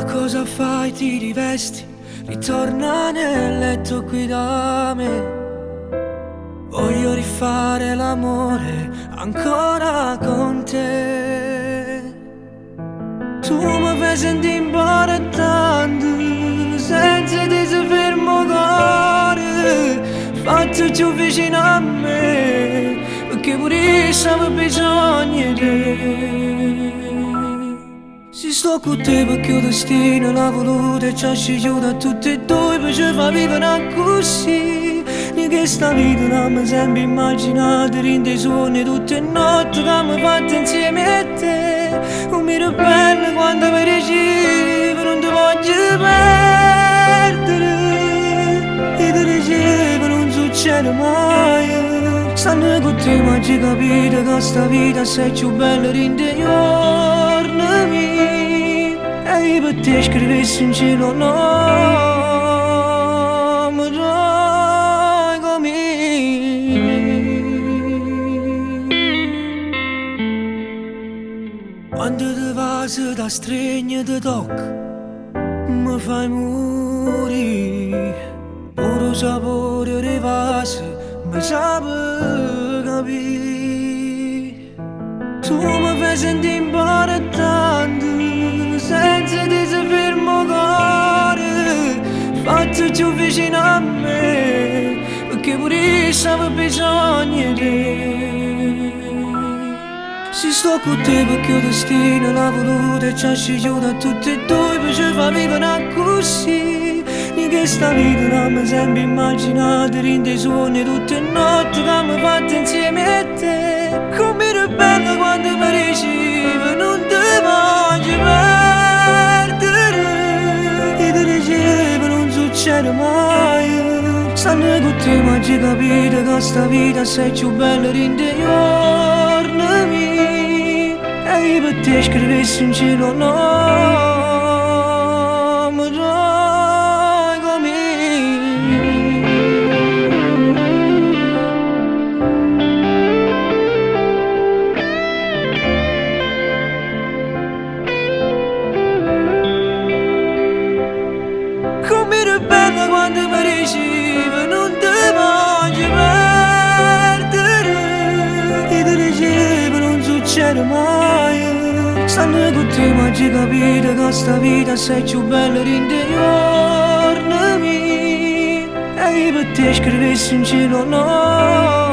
Ma cosa fai? Ti rivesti, ritorna nel letto qui da me. Voglio rifare l'amore ancora con te. Tu mi fai sentire importante, senza di se fermo cuore. Fatto più vicino a me, perché pure io avevo bisogno di te. Si sto con te perché il destino l'ha voluto e ci ha scegliuto a tutti e due per ci fa vivere così. Di che sta vita non mi sempre immaginato, rinde i suoni tutte le notti che abbiamo fatto insieme a te. Non mi ribello quando mi ricevo, non ti voglio perdere. E ti ricevo non succede mai. Stanno con te ma ci capito che sta vita sei più bella rinde giorni miei. E io per te scrivessi in cielo no, mi dai come. Quando ti vas da stregno ti tocca, mi fai morire. Pure il sapore dei vasi mi sape capire. Tu mi fai sentire importante, senza di se fermo cuore. Fatto più vicino a me, perché pure io avevo bisogno di te. Si sto con te perché il destino l'ha voluto e ci ha scegliuto a tutti e due per ci fa vivere così. Di che sta vita non mi sempre immaginato, rinde i suoni tutte le notti che abbiamo fatto insieme a te. Come ribello quando mi ricevo, non ti voglio perdere. E ti ricevo non succede mai. Stanno con te ma ci capito che sta vita sei più bella rinde giorni miei. E io per te scrivessi in cielo no, mi dai come. Come ribella quando mi ricevo, non ti voglio perdere. E ti ricevo non succede mai. Stanno con te ma ci capito che sta vita sei più bella rinde giorni miei. E io per te scrivessi in cielo no.